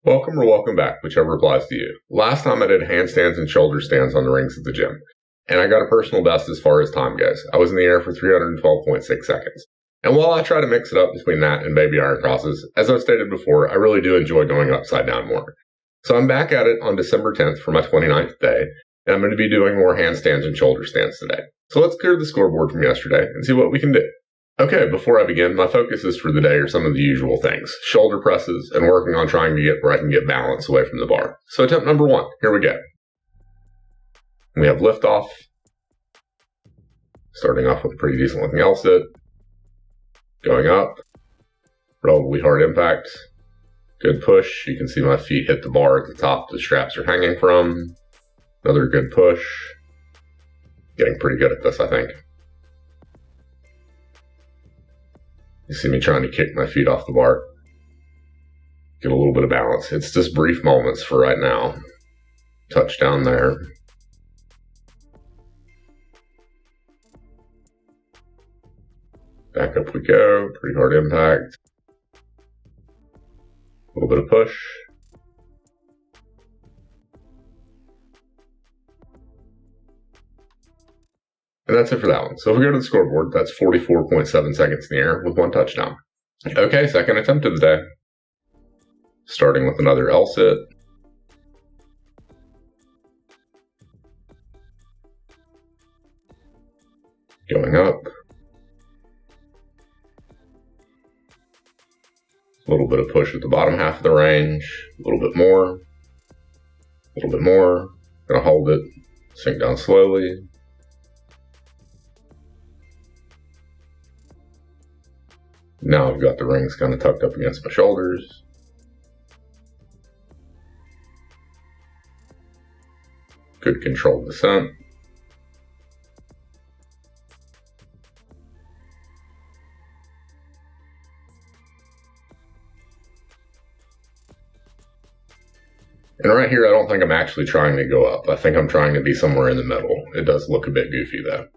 Welcome or welcome back, whichever applies to you. Last time I did handstands and shoulder stands on the rings at the gym, and I got a personal best as far as time goes. I was in the air for 312.6 seconds. And while I try to mix it up between that and baby iron crosses, as I've stated before, I really do enjoy going upside down more. So I'm back at it on December 10th for my 29th day, and I'm going to be doing more handstands and shoulder stands today. So let's clear the scoreboard from yesterday and see what we can do. Okay, before I begin, my focuses for the day are some of the usual things. Shoulder presses and working on trying to get where I can get balance away from the bar. So attempt number 1, here we go. We have liftoff. Starting off with a pretty decent looking L-sit. Going up. Relatively hard impact. Good push. You can see my feet hit the bar at the top the straps are hanging from. Another good push. Getting pretty good at this, I think. You see me trying to kick my feet off the bar. Get a little bit of balance. It's just brief moments for right now. Touchdown there. Back up we go. Pretty hard impact. A little bit of push. And that's it for that one. So if we go to the scoreboard, that's 44.7 seconds in the air with 1 touchdown. Okay, second attempt of the day. Starting with another L-sit. Going up. A little bit of push at the bottom half of the range. A little bit more. A little bit more. Gonna hold it. Sink down slowly. Now I've got the rings kind of tucked up against my shoulders. Good controlled descent. And right here, I don't think I'm actually trying to go up. I think I'm trying to be somewhere in the middle. It does look a bit goofy though.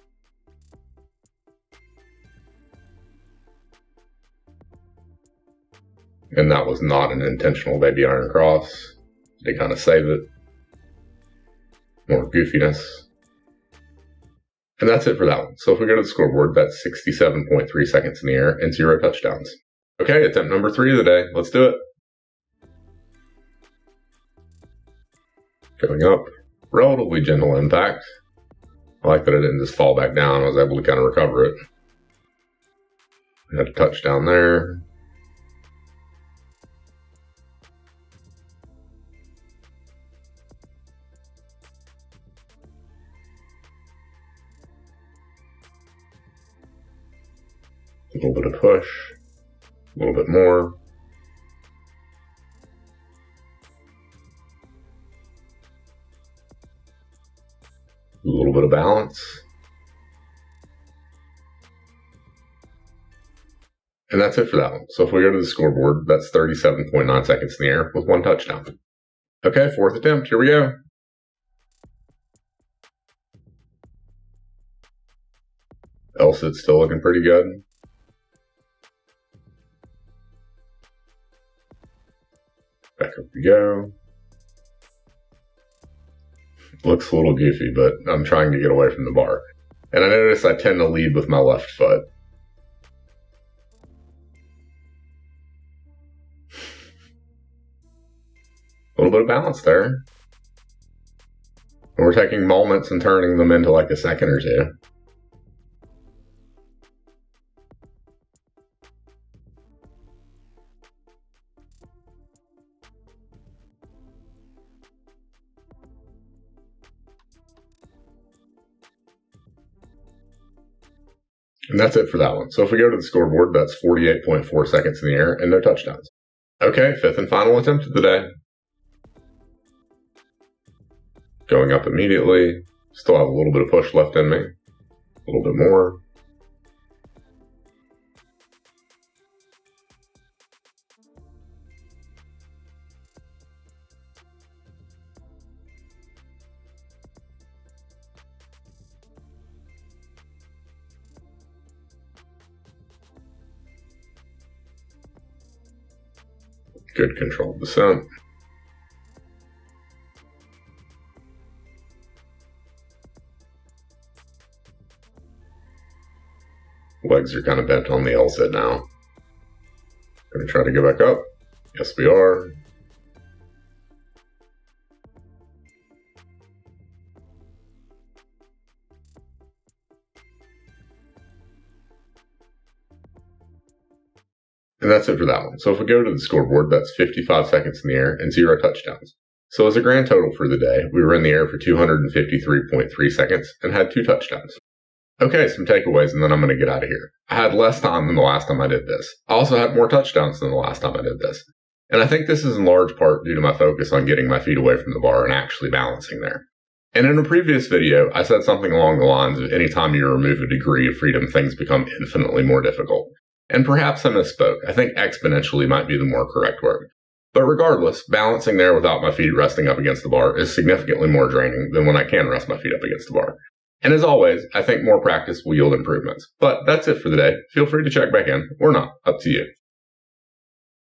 And that was not an intentional baby iron cross. They kind of save it. More goofiness. And that's it for that one. So if we go to the scoreboard, that's 67.3 seconds in the air and 0 touchdowns. Okay, attempt number 3 of the day. Let's do it. Going up. Relatively gentle impact. I like that I didn't just fall back down. I was able to kind of recover it. Had a touchdown there. A little bit of push, a little bit more. A little bit of balance. And that's it for that one. So if we go to the scoreboard, that's 37.9 seconds in the air with 1 touchdown. Okay, 4th attempt. Here we go. L-sit's still looking pretty good. Back up we go. Looks a little goofy, but I'm trying to get away from the bar. And I notice I tend to lead with my left foot. A little bit of balance there. And we're taking moments and turning them into like a second or 2. And that's it for that one. So if we go to the scoreboard, that's 48.4 seconds in the air and no touchdowns. Okay, 5th and final attempt of the day. Going up immediately. Still have a little bit of push left in me. A little bit more. Good controlled descent. Legs are kind of bent on the L sit now. Gonna try to get back up. Yes, we are. And that's it for that one. So if we go to the scoreboard, that's 55 seconds in the air and 0 touchdowns. So as a grand total for the day, we were in the air for 253.3 seconds and had 2 touchdowns. Okay, some takeaways, and then I'm going to get out of here. I had less time than the last time I did this. I also had more touchdowns than the last time I did this. And I think this is in large part due to my focus on getting my feet away from the bar and actually balancing there. And in a previous video, I said something along the lines of anytime you remove a degree of freedom, things become infinitely more difficult. And perhaps I misspoke. I think exponentially might be the more correct word. But regardless, balancing there without my feet resting up against the bar is significantly more draining than when I can rest my feet up against the bar. And as always, I think more practice will yield improvements. But that's it for the day. Feel free to check back in, or not, up to you.